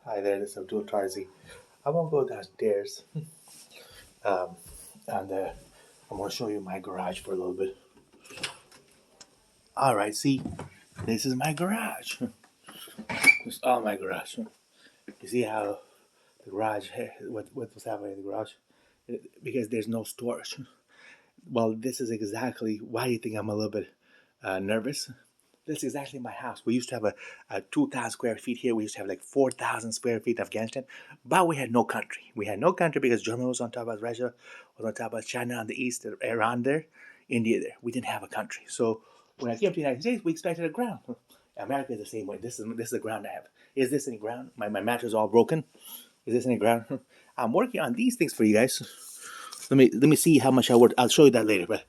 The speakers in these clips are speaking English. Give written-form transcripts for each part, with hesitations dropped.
Hi there, this is Abdull Tarzi. I won't go downstairs, um, and I'm going to show you my garage for a little bit. All right, see, this is my garage. This is all my garage. You see how the garage, what's happening in the garage? Because there's no storage. Well, this is exactly why you think I'm a little bit nervous. That's exactly my house. We used to have a 2,000 square feet here. We used to have like 4,000 square feet in Afghanistan. But we had no country. We had no country because Germany was on top of us, Russia was on top of us, China on the east, Iran there, India there. We didn't have a country. So when I came to the United States, we expected a ground. America is the same way. This is the ground I have. Is this any ground? My mattress is all broken. Is this any ground? I'm working on these things for you guys. Let me see how much I work. I'll show you that later. But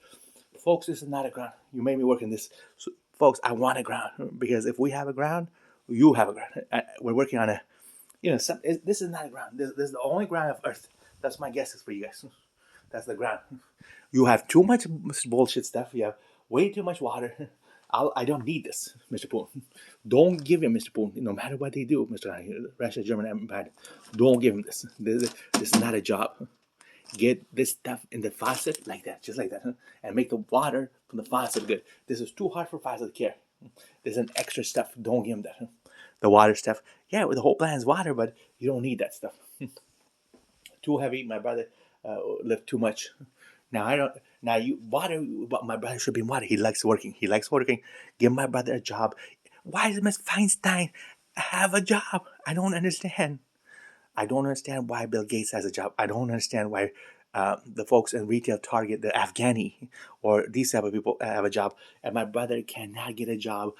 folks, this is not a ground. You made me work in this. So, folks, I want a ground because if we have a ground, you have a ground. We're working on this is not a ground. This is the only ground of Earth. That's my guesses for you guys. That's the ground. You have too much bullshit stuff. You have way too much water. I don't need this, Mr. Poon. Don't give him, Mr. Poon. No matter what they do, Mr. Russia, German Empire, don't give him this. This is not a job. Get this stuff in the faucet like that, just like that, and make the water from the faucet good. This is too hard for faucet to carry. There's an extra stuff. Don't give him that. The water stuff. Yeah, the whole plan is water, but you don't need that stuff. Too heavy. My brother lift too much. Now I don't. Now you water. My brother should be in water. He likes working. He likes working. Give my brother a job. Why does Miss Feinstein have a job? I don't understand. I don't understand why Bill Gates has a job. I don't understand why the folks in retail Target, the Afghani, or these type of people have a job, and my brother cannot get a job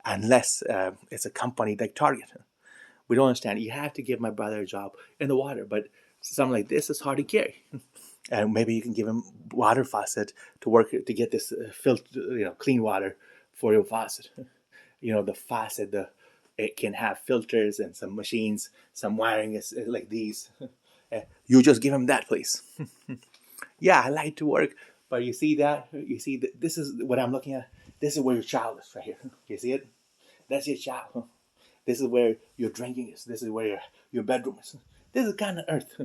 unless it's a company like Target. We don't understand. You have to give my brother a job in the water, but something like this is hard to carry. And maybe you can give him water faucet to work to get this clean water for your faucet. The faucet, it can have filters and some machines, some wiring is like these. You just give him that, please. Yeah, I like to work, but you see that? You see, this is what I'm looking at. This is where your child is right here. You see it? That's your child. This is where your drinking is. This is where your bedroom is. This is kind of Earth.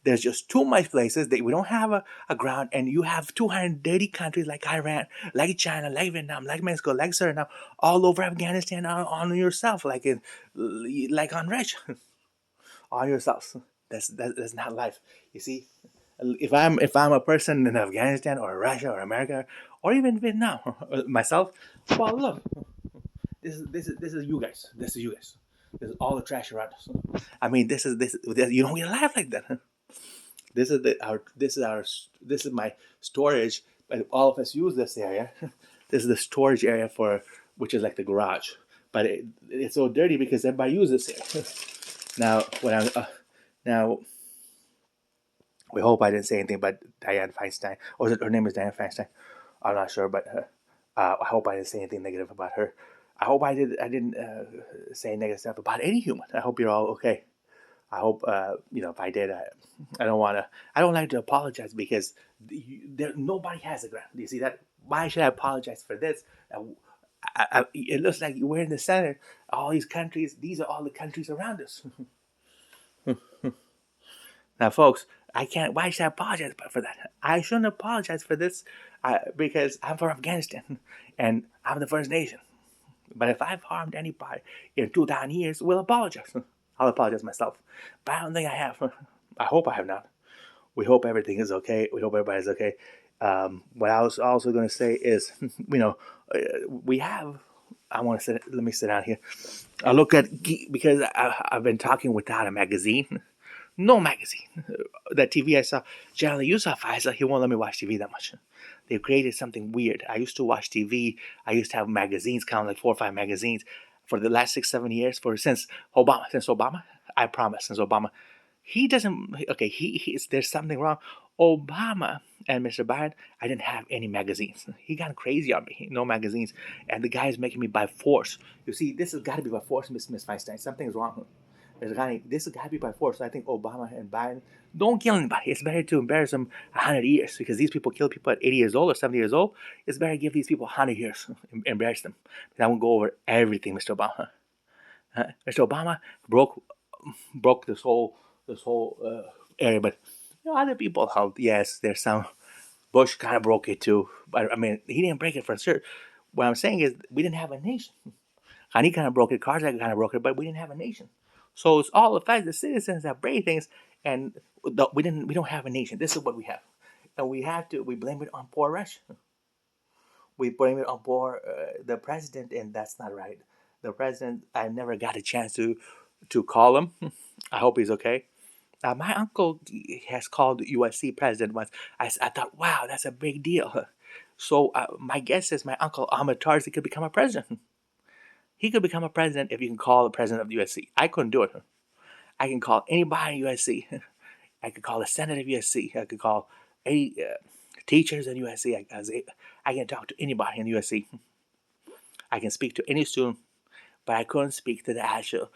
There's just too much places that we don't have a ground, and you have 230 countries like Iran, like China, like Vietnam, like Mexico, like Suriname, all over Afghanistan on yourself, like on Russia, on yourselves. That's not life. You see, if I'm a person in Afghanistan or Russia or America or even Vietnam myself, well, look, this is you guys. This is you guys. This is all the trash around us. I mean, this. You don't get a life like that. This is my storage. But all of us use this area. This is the storage area for which is like the garage. But it's so dirty because everybody uses this area. Now we hope I didn't say anything about Diane Feinstein. Or her name is Diane Feinstein. I'm not sure, but I hope I didn't say anything negative about her. I hope I didn't say negative stuff about any human. I hope you're all okay. I hope if I did, I don't want to. I don't like to apologize because nobody has a ground. Do you see that? Why should I apologize for this? It looks like we're in the center. All these countries. These are all the countries around us. Now, folks, I can't. Why should I apologize for that? I shouldn't apologize for this because I'm from Afghanistan and I'm the First Nation. But if I've harmed anybody in 2,000 years, we'll apologize. I'll apologize myself. But I don't think I have. I hope I have not. We hope everything is okay. We hope everybody's okay. What I was also going to say is, we have. I want to sit. Let me sit down here. I look at because I've been talking without a magazine. No magazine. That TV I saw, Generally Yusuf, he won't let me watch TV that much. They've created something weird. I used to watch TV. I used to have magazines, count like 4 or 5 magazines for the last 6, 7 years. Since Obama, I promise, since Obama, he doesn't. Okay, there's something wrong. Obama and Mr. Biden, I didn't have any magazines. He got crazy on me. No magazines, and the guy is making me by force. You see, this has got to be by force, Miss Feinstein. Something is wrong. This has got to be by force. So I think Obama and Biden don't kill anybody. It's better to embarrass them 100 years because these people kill people at 80 years old or 70 years old. It's better to give these people 100 years, embarrass them. And I won't go over everything, Mr. Obama. Mr. Obama broke broke this whole area. But other people helped. Yes, there's some. Bush kind of broke it too, but I mean, he didn't break it for sure. What I'm saying is, we didn't have a nation. And he kind of broke it. Karzai kind of broke it, but we didn't have a nation. So it's all the fact the citizens that break things, and we didn't. We don't have a nation. This is what we have, and we have to. We blame it on poor Russia. We blame it on poor the president, and that's not right. The president, I never got a chance to call him. I hope he's okay. My uncle has called the USC president once. I thought, wow, that's a big deal. So my guess is my uncle Abdull Tarzi could become a president. He could become a president if you can call the president of the USC. I couldn't do it. I can call anybody in USC. I could call the Senate of USC. I could call any teachers in USC. I can talk to anybody in USC. I can speak to any student, but I couldn't speak to the actual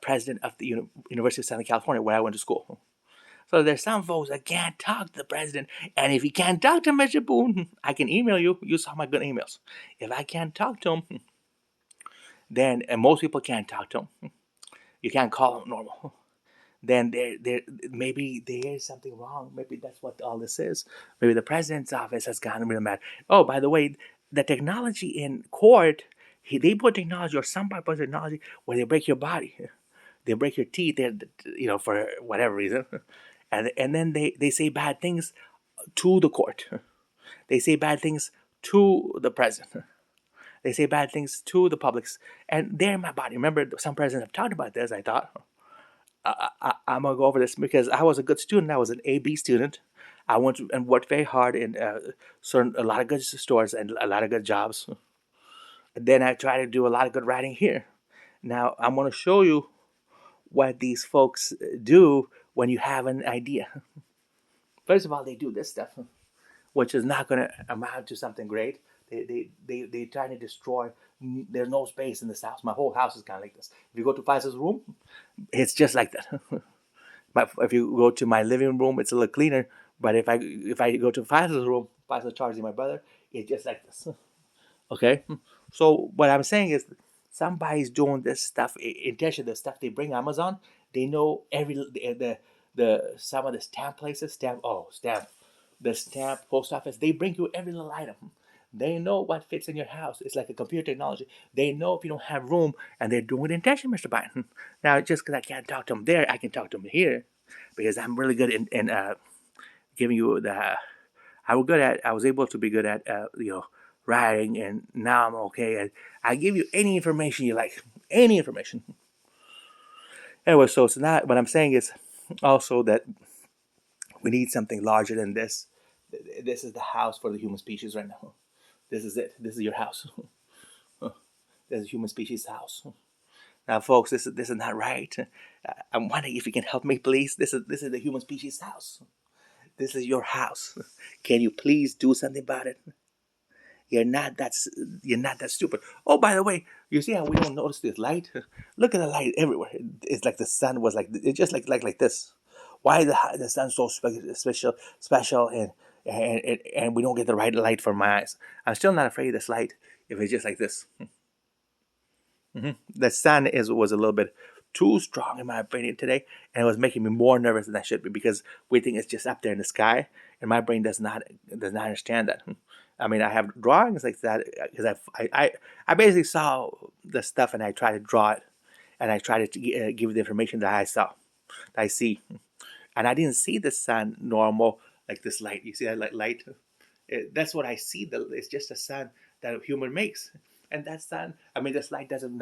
president of the University of Southern California where I went to school. So there's some folks that can't talk to the president, and if you can't talk to Mr. Boone, I can email you. You saw my good emails. If I can't talk to him, then and most people can't talk to him. You can't call him normal. Then there maybe there is something wrong. Maybe that's what all this is. Maybe the president's office has gotten really mad. Oh, by the way, the technology in court, they put technology, or somebody puts technology where they break your body, they break your teeth, for whatever reason, and then they say bad things to the court. They say bad things to the president. They say bad things to the publics, and they're in my body. Remember, some presidents have talked about this. I thought, I'm gonna go over this because I was a good student. I was an A/B student. I went to, and worked very hard in a lot of good stores and a lot of good jobs. And then I tried to do a lot of good writing here. Now I'm gonna show you what these folks do when you have an idea. First of all, they do this stuff, which is not going to amount to something great. They try to destroy. There's no space in this house. My whole house is kind of like this. If you go to Faisal's room, it's just like that. But if you go to my living room, it's a little cleaner. But if I go to Faisal's room, Faisal Tarzi, my brother, it's just like this. Okay. So what I'm saying is, somebody's doing this stuff intention. The stuff they bring Amazon, they know the some of the stamp places, the stamp post office. They bring you every little item. They know what fits in your house. It's like a computer technology. They know if you don't have room, and they're doing it intention, Mr. Biden. Now, just because I can't talk to them there, I can talk to them here, because I'm really good in giving you the. I was able to be good at writing, and now I'm okay. I give you any information you like, any information. Anyway, so it's not. What I'm saying is also that we need something larger than this. This is the house for the human species right now. This is it. This is your house. This is human species' house. Now, folks, this is not right. I'm wondering if you can help me, please. This is the human species' house. This is your house. Can you please do something about it? You're not that stupid. Oh, by the way, you see how we don't notice this light? Look at the light everywhere. It's like the sun was like, it's just like this. Why the sun so special, and we don't get the right light from my eyes? I'm still not afraid of this light if it's just like this. The sun was a little bit too strong in my opinion today, and it was making me more nervous than I should be, because we think it's just up there in the sky, and my brain does not understand that. I mean, I have drawings like that because I basically saw the stuff, and I try to draw it, and I try to give you the information that I see, and I didn't see the sun normal like this light. You see that light? That's what I see. It's just a sun that a human makes. And that sun, I mean, this light doesn't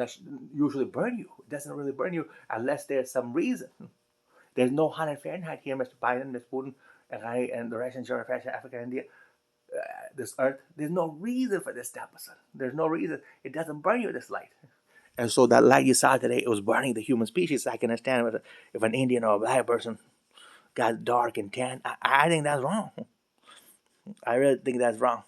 usually burn you. It doesn't really burn you unless there's some reason. There's no 100 Fahrenheit here, Mr. Biden, Mr. Putin, and the Russian, Russia, Africa, India, this earth. There's no reason for this type of sun. There's no reason. It doesn't burn you, this light. And so that light you saw today, it was burning the human species. I can understand if an Indian or a black person got dark and tan. I think that's wrong. I really think that's wrong.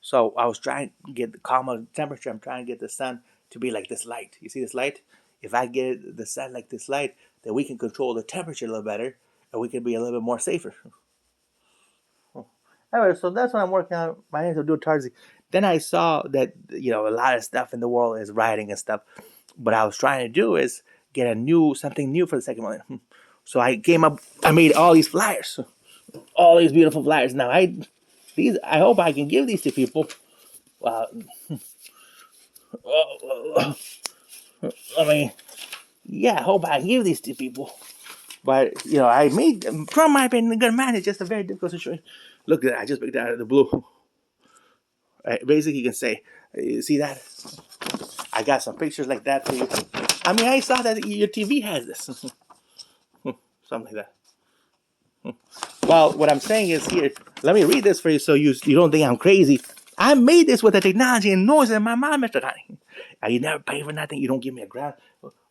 So I was trying to get the calmer temperature. I'm trying to get the sun to be like this light. You see this light? If I get the sun like this light, then we can control the temperature a little better, and we can be a little bit more safer. Anyway, so that's what I'm working on. My name is Abdull Tarzi. Then I saw that a lot of stuff in the world is rioting and stuff. What I was trying to do is get something new for the second millennium. So I made all these flyers, all these beautiful flyers. Now I hope I can give these to people. Uh, I mean, yeah, I hope I can give these to people. But I made Trump might have been a good man. It's just a very difficult situation. Look at that! I just picked that out of the blue. Basically, you can say, you see that? I got some pictures like that for you. I mean, I saw that your TV has this. Something like that. Well, what I'm saying is here, let me read this for you so you don't think I'm crazy. I made this with the technology and noise in my mind, Mr. Connie. You never pay for nothing. You don't give me a grant.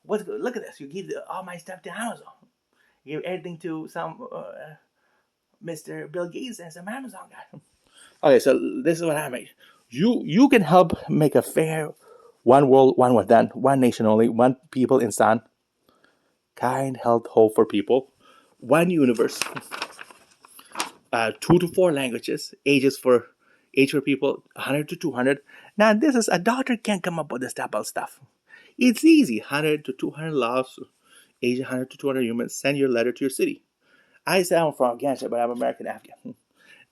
Look at this. You give all my stuff to Amazon. You give everything to some Mr. Bill Gates and some Amazon guy. Okay, so this is what I made. You can help make a fair one world, one Watan, one nation only, one people insan, kind, health, hope for people, one universe, 2 to 4 languages, age for people 100 to 200. Now this is a doctor can't come up with this type of stuff. It's easy. 100 to 200 laws, age 100 to 200 humans. Send your letter to your city. I say I'm from Afghanistan, but I'm American Afghan.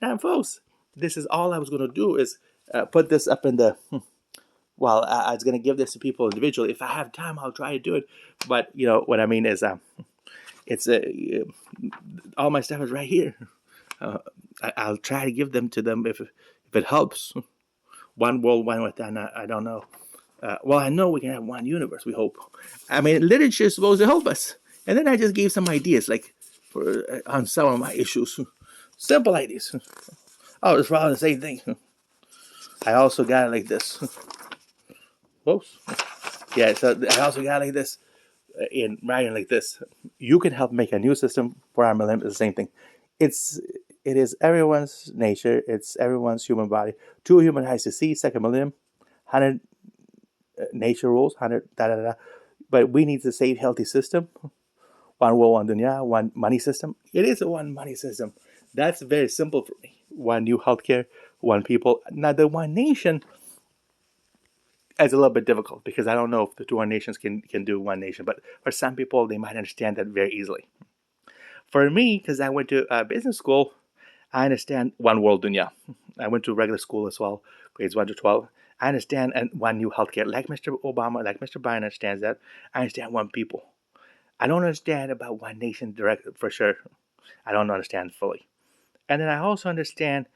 Now, folks, this is all I was going to do is put this up in the. Well, I was going to give this to people individually. If I have time, I'll try to do it. But what I mean is, it's all my stuff is right here. I'll try to give them to them if it helps. One world, one with that. I don't know. Well, I know we can have one universe. We hope. I mean, literature is supposed to help us. And then I just gave some ideas, like on some of my issues, simple ideas. Oh, it's probably the same thing. I also got it like this. Whoops. Yeah, so I also got like this in writing like this. You can help make a new system for our millennium. It's the same thing. It is everyone's nature. It's everyone's human body. 2 human heights to see. Second millennium, 100 nature rules. 100 da da da. But we need to save healthy system. One world, one dunya, one money system. It is a one money system. That's very simple for me. One new healthcare, one people. Now the one nation is a little bit difficult because I don't know if the 2 nations can do one nation. But for some people, they might understand that very easily. For me, because I went to business school, I understand one world dunya. I went to regular school as well, grades 1 to 12. I understand and one new healthcare, like Mr. Obama, like Mr. Biden understands that. I understand one people. I don't understand about one nation direct for sure. I don't understand fully. And then I also understand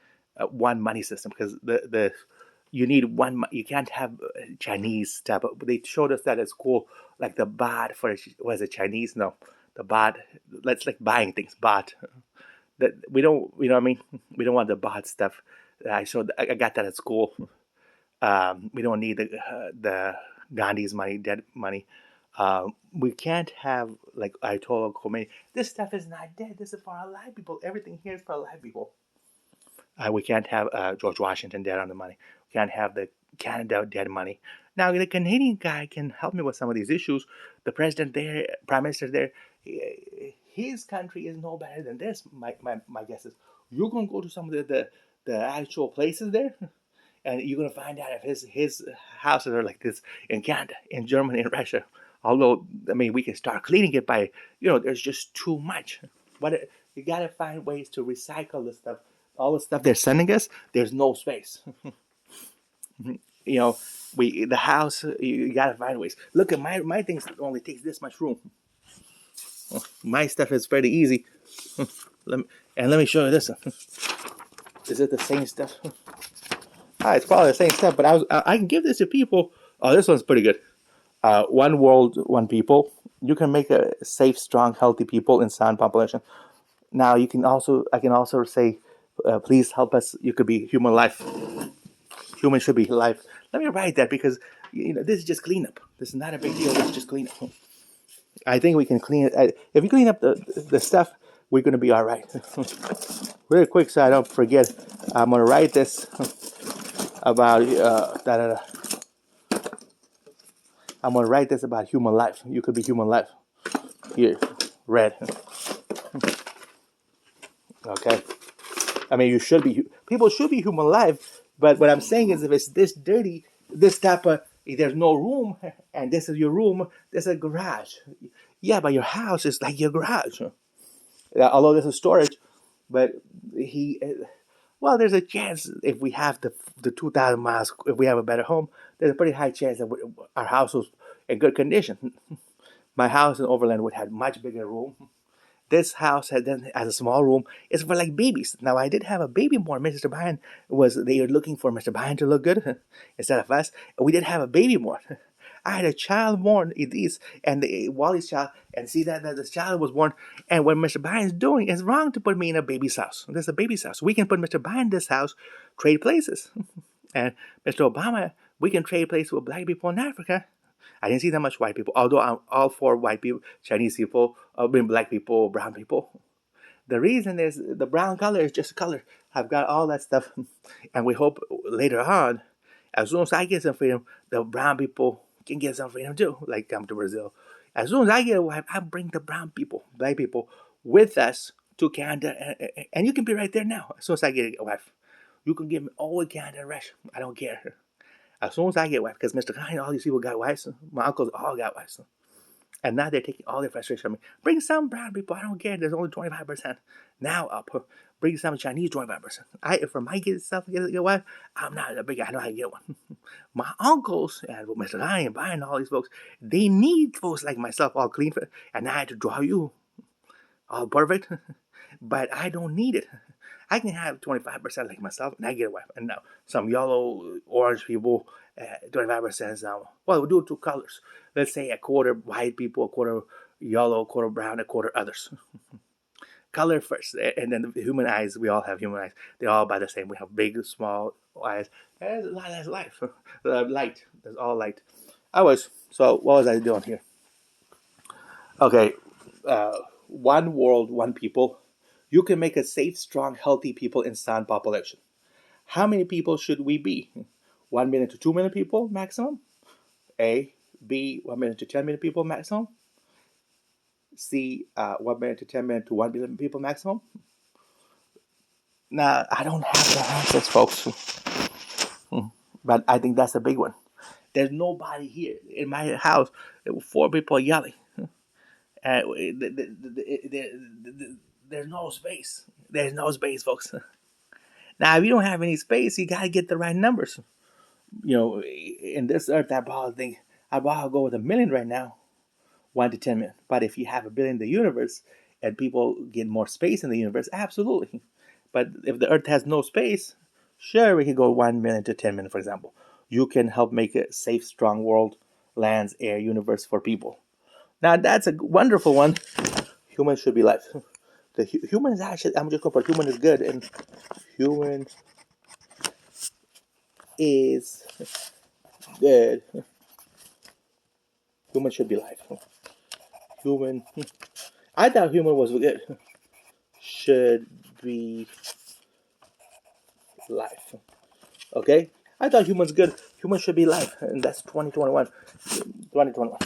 one money system because the you need one. You can't have Chinese stuff. They showed us that at school, like the baht for was it Chinese? No, the baht. Let's like buying things baht. That we don't. You know what I mean? We don't want the baht stuff. I got that at school. We don't need the Gandhi's money, dead money. We can't have like Ayatollah Khomeini. This stuff is not dead. This is for alive people. Everything here is for alive people. We can't have George Washington dead on the money. We can't have the Canada dead money. Now the Canadian guy can help me with some of these issues. The president there, prime minister there, his country is no better than this. My guess is you're gonna go to some of the actual places there, and you're gonna find out if his houses are like this in Canada, in Germany, in Russia. Although I mean, we can start cleaning it by there's just too much. But you gotta find ways to recycle the stuff. All the stuff they're sending us, there's no space. The house. You gotta find ways. Look at my things only takes this much room. My stuff is pretty easy. Let me show you this. Is it the same stuff? It's probably the same stuff, but I can give this to people. Oh, this one's pretty good. One world, one people. You can make a safe, strong, healthy people in sound population. Now I can also say, please help us. You could be human life. Human should be life. Let me write that because this is just cleanup. This is not a big deal. This is just cleanup. I think we can clean it. If you clean up the stuff, we're going to be all right. Really quick, so I don't forget. I'm going to write this about I'm going to write this about human life. You could be human life. Here, red. Okay. I mean, people should be human life. But what I'm saying is, if it's this dirty, this type of If there's no room, and this is your room, this is a garage. Yeah, but your house is like your garage. Although this is storage, but he, well, there's a chance if we have the 2,000 miles, if we have a better home, there's a pretty high chance that our house was in good condition. My house in Overland would have much bigger room. This house has a small room. It's for like babies. Now I did have a baby born. Mr. Bryan they were looking for Mr. Bryan to look good instead of us. We did have a baby born. I had a child born, Elise, and Wally's child, and see that this child was born. And what Mr. Bryan's doing is wrong to put me in a baby's house. This is a baby's house. We can put Mr. Bryan in this house, trade places. And Mr. Obama, we can trade places with black people in Africa. I didn't see that much white people, although I'm all for white people, Chinese people, black people, brown people. The reason is the brown color is just a color. I've got all that stuff, and we hope later on, as soon as I get some freedom, the brown people can get some freedom too, like come to Brazil. As soon as I get a wife, I bring the brown people, black people, with us to Canada, and you can be right there now. As soon as I get a wife, you can give me all the Canada rush. I don't care. As soon as I get wife, because Mr. Kind, all these people got wives. My uncles all got wives. And now they're taking all their frustration on me. Bring some brown people. I don't care. There's only 25%. Now up. Bring some Chinese 25%. If I get stuff to get a wife, I'm not a big guy. I know how to get one. My uncles and Mr. Kind and buying all these folks, they need folks like myself all clean. And I had to draw you all perfect. But I don't need it. I can have 25% like myself, and I get a wife. And now some yellow, orange people, 25% now. Well, we'll do two colors. Let's say a quarter white people, a quarter yellow, a quarter brown, a quarter others. Color first, and then the human eyes. We all have human eyes. They're all by the same. We have big, small eyes. There's life. Light. There's all light. So what was I doing here? Okay, one world, one people. You can make a safe, strong, healthy people in sound population. How many people should we be? 1 million to 2 million people maximum? A. B. 1 million to 10 million people maximum? C. 1 million to 10 million to 1 billion people maximum? Now, I don't have the answers, folks. But I think that's a big one. There's nobody here in my house. 4 people yelling. There's no space. There's no space, folks. Now, if you don't have any space, you got to get the right numbers. In this earth, I'd probably go with 1 million right now, 1 to 10 million. But if you have 1 billion in the universe and people get more space in the universe, absolutely. But if the earth has no space, sure, we could go 1 million to 10 million, for example. You can help make a safe, strong world, lands, air, universe for people. Now, that's a wonderful one. Humans should be life. The human is actually, I'm just going to put human is good, and human is good. Human should be life. Human, I thought human was good. Should be life. Okay? I thought human's good. Human should be life, and that's 2021. 2021.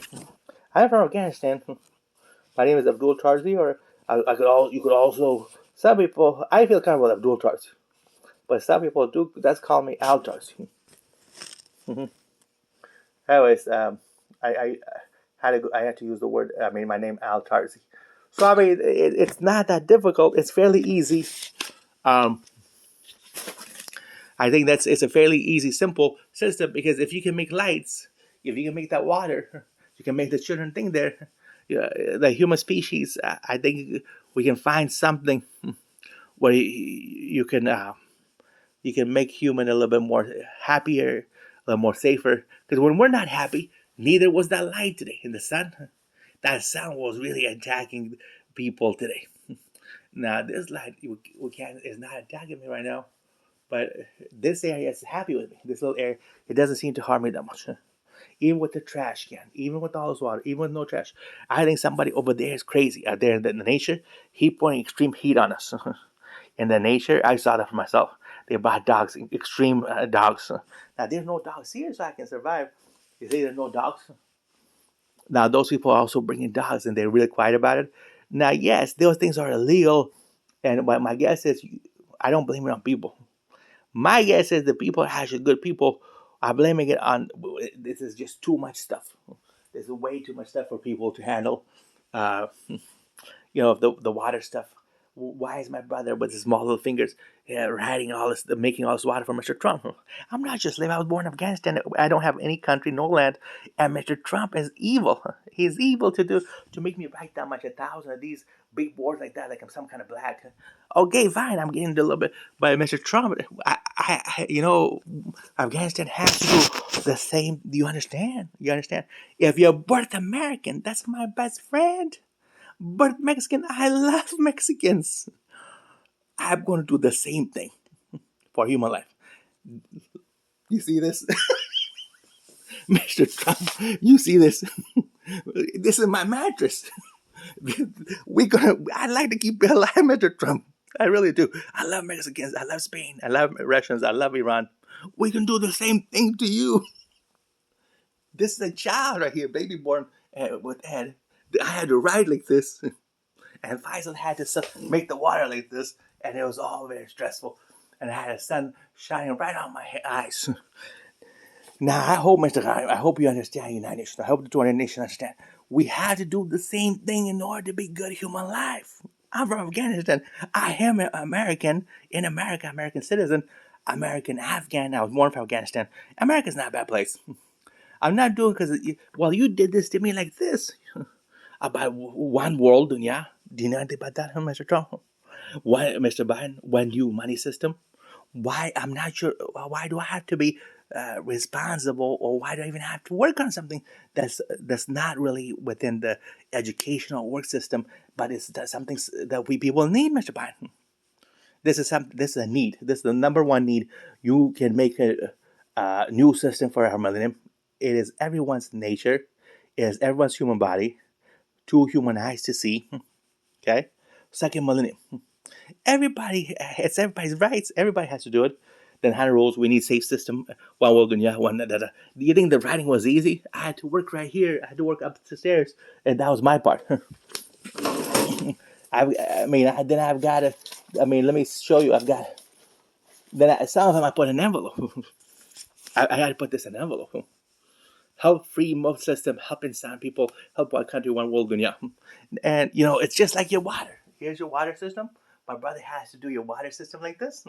I'm from Afghanistan. My name is Abdull Tarzi, or you could also, some people, I feel kind of with Abdull Tarzi, but some people do, that's call me Al Tarzi. Anyways, I had to use the word, my name Al Tarzi. So, it's not that difficult. It's fairly easy. I think it's a fairly easy, simple system, because if you can make lights, if you can make that water, you can make the children thing there. The human species, I think we can find something where you can make human a little bit more happier, a little more safer. Because when we're not happy, neither was that light today in the sun. That sun was really attacking people today. Now this light is not attacking me right now, but this area is happy with me. This little area, it doesn't seem to harm me that much. Even with the trash can, even with all this water, even with no trash. I think somebody over there is crazy. Out there in the nature, he putting extreme heat on us. In the nature, I saw that for myself. They brought dogs, extreme dogs. Now, there's no dogs here, so I can survive. You say there's no dogs? Now, those people are also bringing dogs, and they're really quiet about it. Now, yes, those things are illegal, and my guess is, I don't blame it on people. My guess is the people are actually good people I'm blaming it on this is just too much stuff. There's way too much stuff for people to handle. Uh, the water stuff. Why is my brother with his small little fingers writing all this, making all this water for Mr. Trump? I'm not just living. I was born in Afghanistan. I don't have any country, no land, and Mr. Trump is evil. He's evil to make me write down much 1,000 of these big words like that, like I'm some kind of black. Okay, fine. I'm getting a little bit, but Mr. Trump, Afghanistan has to do the same. Do you understand? You understand? If you're birth American, that's my best friend. But Mexican, I love Mexicans. I'm going to do the same thing for human life. You see this? Mr. Trump, you see this? This is my mattress. I'd like to keep you alive, Mr. Trump. I really do. I love Mexicans. I love Spain. I love Russians. I love Iran. We can do the same thing to you. This is a child right here, baby born with head. I had to ride like this. And Faisal had to make the water like this, and it was all very stressful. And I had the sun shining right on my eyes. Now, I hope, Mr. Khan, I hope you understand, United Nations. I hope the 200 nations understand. We have to do the same thing in order to be good human life. I'm from Afghanistan. I am an American in America, American citizen, American Afghan. I was born from Afghanistan. America's not a bad place. I'm not doing because, well, you did this to me like this. About one world, yeah. Do you know anything about that, Mr. Trump? Why, Mr. Biden, one new money system? Why, I'm not sure, why do I have to be responsible, or why do I even have to work on something that's not really within the educational work system, but it's something that we people need, Mr. Biden? This is a need. This is the number one need. You can make a new system for our millennium. It is everyone's nature. It is everyone's human body. Two human eyes to see. Okay? Second millennium. It's everybody's rights. Everybody has to do it. Then 100 rules. We need safe system. One world dunya, one da. Do you think the writing was easy? I had to work right here. I had to work up the stairs, and that was my part. Then I've got to. Let me show you. I've got. Some of them I put in an envelope. I had to put this in an envelope. Help free move system, helping some people, help one country, one world dunya. And it's just like your water. Here's your water system. My brother has to do your water system like this.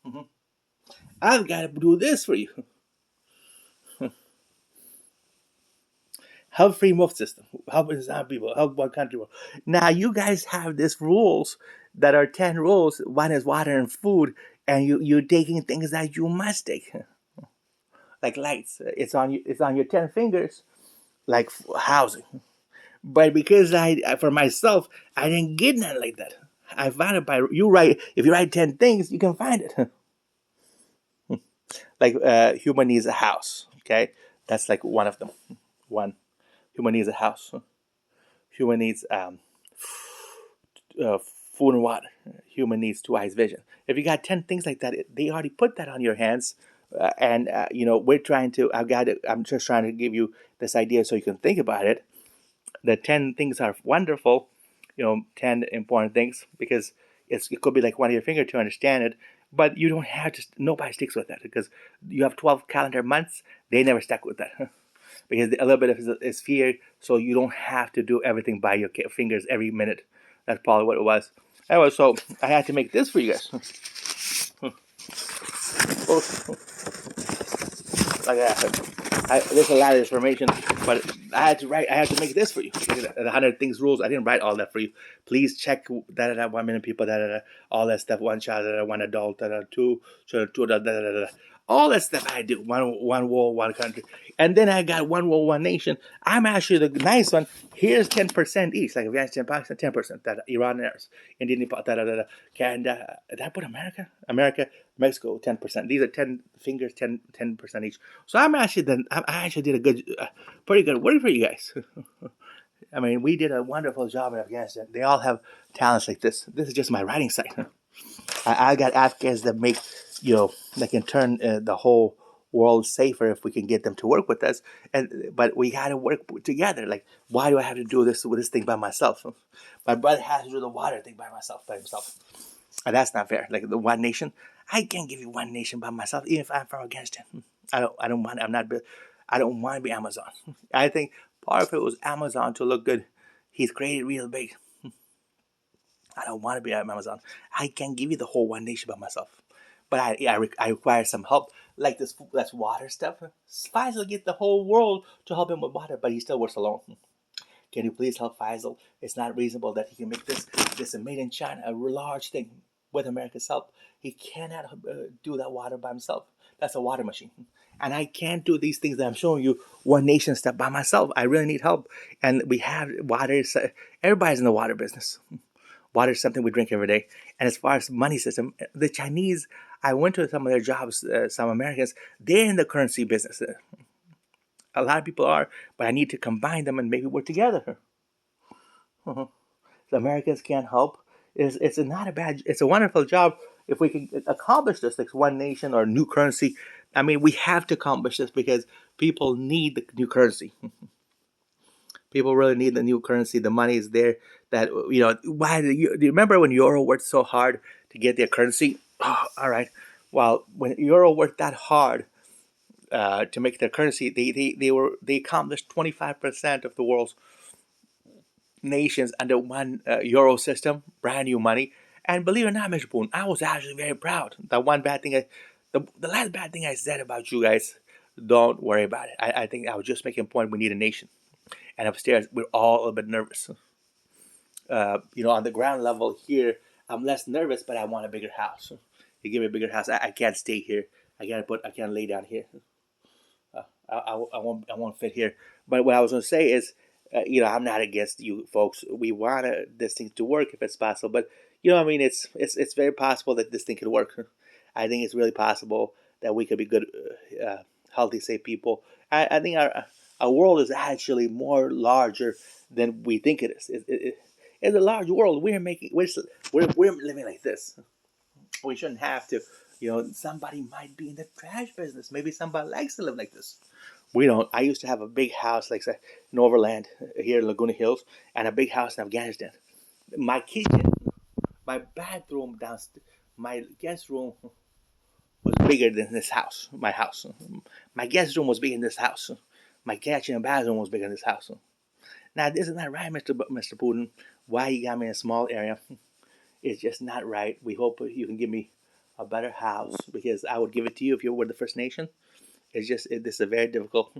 Mm-hmm. I've got to do this for you. Help free move system, help some people, help one country. Now you guys have these rules that are 10 rules. One is water and food, and you're taking things that you must take, like lights. It's on you. It's on your 10 fingers, like housing. But because for myself, I didn't get nothing like that. I found it by you write. If you write 10 things, you can find it. Like human needs a house. Okay, that's like one of them. One, human needs a house. Human needs food and water. Human needs 2 eyes vision. If you got 10 things like that, they already put that on your hands. And we're trying to. I'm just trying to give you this idea so you can think about it. The 10 things are wonderful, 10 important things, because it could be like one of your finger to understand it, but you don't have to, nobody sticks with that, because you have 12 calendar months, they never stuck with that, because a little bit of it is fear, so you don't have to do everything by your fingers every minute. That's probably what it was. Anyway, so I had to make this for you guys. Like that. There's a lot of information, but I had to make this for you. The 100 things rules. I didn't write all that for you. Please check 1 million people, all that stuff. One child, one adult, two adult, all that stuff I do. One world, one country, and then I got one world, one nation. I'm actually the nice one. Here's 10% each, like Afghanistan, Pakistan, 10%. That Iran, India, Nepal, Canada. Did I put America? America, Mexico, 10%. These are 10 fingers, 10% each. So I actually did a good, pretty good work for you guys. We did a wonderful job in Afghanistan. They all have talents like this. This is just my writing site. I got Afghans that make, that can turn the whole world safer if we can get them to work with us. But we got to work together. Like, why do I have to do this with this thing by myself? My brother has to do the water thing by himself. And that's not fair. Like the one nation, I can't give you one nation by myself, even if I'm from Afghanistan. I don't want. I don't want to be Amazon. I think part of it was Amazon to look good. He's created real big. I don't want to be Amazon. I can't give you the whole one nation by myself. But I require some help. Like this, that's water stuff. Faisal get the whole world to help him with water, but he still works alone. Can you please help Faisal? It's not reasonable that he can make this a made in China, a large thing with America's help. He cannot do that water by himself. That's a water machine. And I can't do these things that I'm showing you, one nation stuff by myself. I really need help. And we have water. Everybody's in the water business. Water is something we drink every day. And as far as money system, the Chinese, I went to some of their jobs, some Americans, they're in the currency business. A lot of people are, but I need to combine them and maybe work together. The Americans can't help. It's not a bad. It's a wonderful job if we can accomplish this, like one nation or new currency. I mean, we have to accomplish this because people need the new currency. People really need the new currency. The money is there. That why do you remember when Euro worked so hard to get their currency? Oh, all right. Well, when Euro worked that hard to make their currency, they accomplished 25% of the world's nations under one euro system, brand new money. And believe it or not, Mr. Poon, I was actually very proud. The last bad thing I said about you guys, don't worry about it. I think I was just making a point. We need a nation. And upstairs, we're all a little bit nervous. On the ground level here, I'm less nervous, but I want a bigger house. You give me a bigger house, I can't stay here. I can't lay down here. I won't fit here. But what I was going to say is, I'm not against you folks. We want this thing to work if it's possible. But it's very possible that this thing could work. I think it's really possible that we could be good, healthy, safe people. I think our world is actually more larger than we think it is. It's a large world. We're living like this. We shouldn't have to. Somebody might be in the trash business. Maybe somebody likes to live like this. We don't. I used to have a big house, like say, in Overland here in Laguna Hills, and a big house in Afghanistan. My kitchen, my bathroom downstairs, my guest room was bigger than this house. My house, my guest room was bigger than this house. My kitchen and bathroom was bigger than this house. Now this is not right, Mr. Putin. Why you got me in a small area? It's just not right. We hope you can give me a better house because I would give it to you if you were the First Nation. This is a very difficult.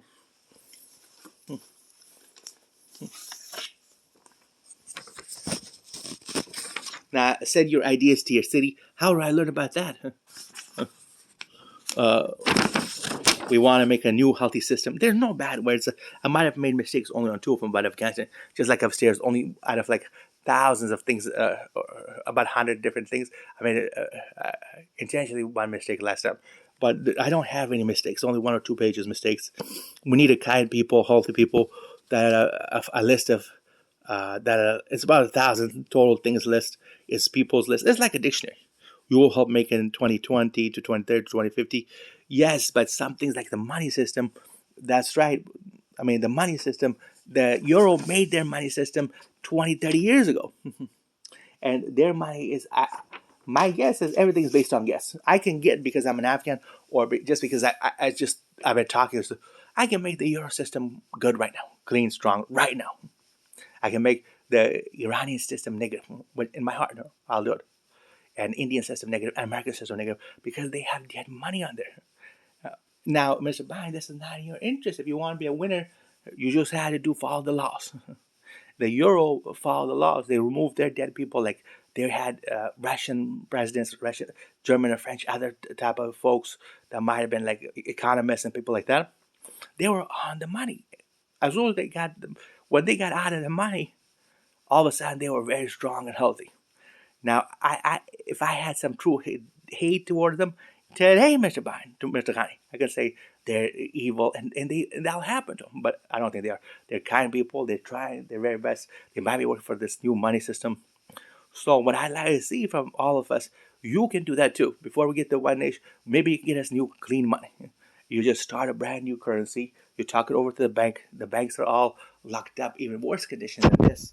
Now, send your ideas to your city. How do I learn about that? We want to make a new healthy system. There's no bad words. I might have made mistakes only on two of them, but Afghanistan, just like upstairs, only out of like thousands of things, about 100 different things. I made intentionally one mistake last time. But I don't have any mistakes, only 1 or 2 pages mistakes. We need a kind people, healthy people, that a list of, it's about 1,000 total things list. It's people's list. It's like a dictionary. You will help make it in 2020 to 2030 to 2050. Yes, but some things like the money system, that's right. I mean, the money system, the Euro made their money system 20, 30 years ago. And their money is, my guess is everything is based on guess. I can get because I'm an Afghan or just because I've been talking. So I can make the Euro system good right now, clean, strong right now. I can make the Iranian system negative in my heart. No, I'll do it. And Indian system negative, and American system negative because they had money on there. Now, Mr. Biden, this is not in your interest. If you want to be a winner, you just had to follow the laws. The Euro followed the laws. They removed their dead people. Like they had Russian presidents, German, and French, other type of folks that might have been like economists and people like that. They were on the money. As soon as when they got out of the money, all of a sudden they were very strong and healthy. Now, if I had some true hate toward them today, Mr. Biden, to Mr. Ghani, I can say they're evil and that'll happen to them. But I don't think they are. They're kind people. They're trying their very best. They might be working for this new money system. So what I like to see from all of us, you can do that too. Before we get to one nation, maybe you can get us new clean money. You just start a brand new currency. You talk it over to the bank. The banks are all locked up, even worse condition than this.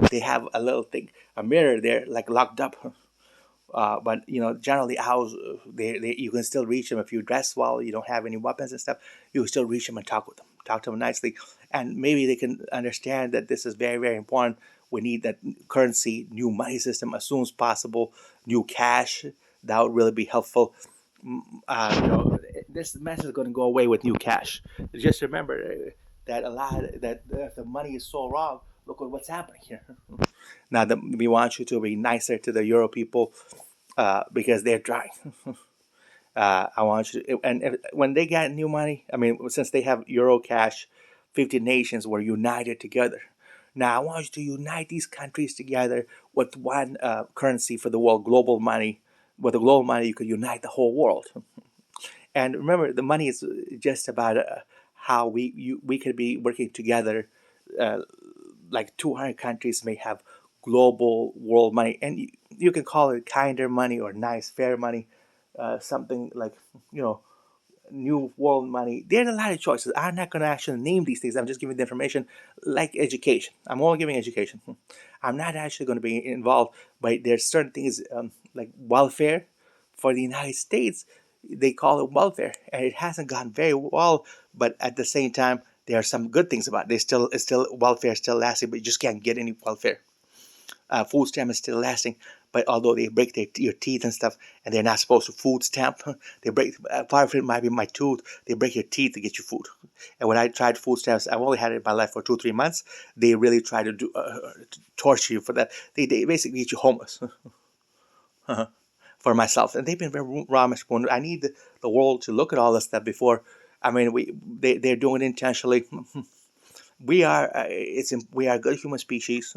They have a little thing, a mirror there, like locked up. But generally, owls, you can still reach them if you dress well. You don't have any weapons and stuff. You can still reach them and talk with them, talk to them nicely, and maybe they can understand that this is very, very important. We need that currency, new money system as soon as possible, new cash. That would really be helpful. This mess is going to go away with new cash. Just remember that a lot that if the money is so wrong, look at what's happening here. Now, we want you to be nicer to the Euro people because they're trying. I want you to, and when they got new money, I mean, since they have Euro cash, 50 nations were united together. Now, I want you to unite these countries together with one currency for the world, global money. With the global money, you could unite the whole world. And remember, the money is just about how we could be working together. Uh, like 200 countries may have global world money, and you can call it kinder money or nice, fair money, something like you know new world money. There's a lot of choices. I'm not going to actually name these things. I'm just giving the information, like education. I'm only giving education. I'm not actually going to be involved, but there's certain things like welfare for the United States. They call it welfare, and it hasn't gone very well. But at the same time, there are some good things about it. It's still welfare, still lasting, but you just can't get any welfare. Food stamp is still lasting, but although they break your teeth and stuff, and they're not supposed to food stamp, they break. Part of it might be my tooth. They break your teeth to get you food. And when I tried food stamps, I've only had it in my life for 2 3 months. They really try to do torture you for that. They basically get you homeless. For myself, and they've been very wrong. I need the world to look at all this stuff before. I mean, they're doing it intentionally. We are a good human species.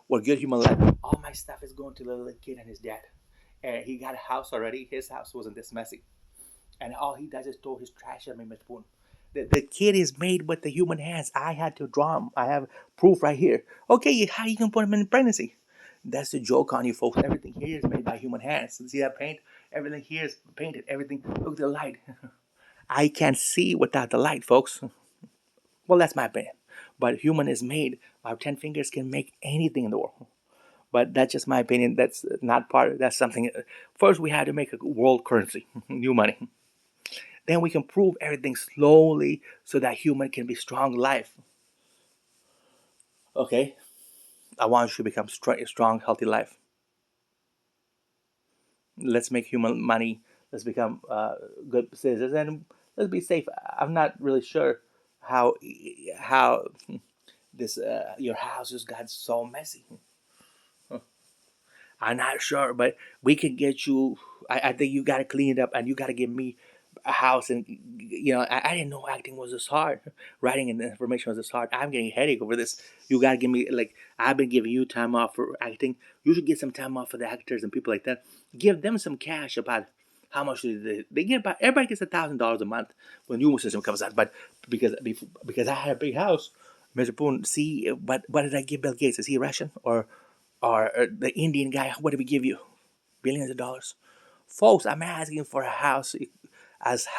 We're good human life. All my stuff is going to the little kid and his dad. And he got a house already. His house wasn't this messy. And all he does is throw his trash at me, Mr. Boone. The kid is made with the human hands. I had to draw him. I have proof right here. Okay, how you can put him in pregnancy? That's the joke on you folks. Everything here is made by human hands. See that paint? Everything here is painted. Everything. Look at the light. I can't see without the light, folks. Well, that's my opinion. But human is made. Our 10 fingers can make anything in the world. But that's just my opinion. That's not part. That's something. First, we had to make a world currency, new money. Then we can prove everything slowly so that human can be strong life. Okay, I want you to become strong, healthy life. Let's make human money. Let's become good citizens, and let's be safe. I'm not really sure how this your house just got so messy. I'm not sure, but we can get you. I think you got to clean it up, and you got to give me a house. And I didn't know acting was this hard. Writing and information was this hard. I'm getting a headache over this. You got to give me like I've been giving you time off for acting. You should get some time off for the actors and people like that. Give them some cash about how much they get. About everybody gets $1,000 a month when the new system comes out. But because I had a big house, Mr. Poon, see what did I give Bill Gates? Is he Russian or the Indian guy? What did we give you? Billions of dollars, folks. I'm asking for a house as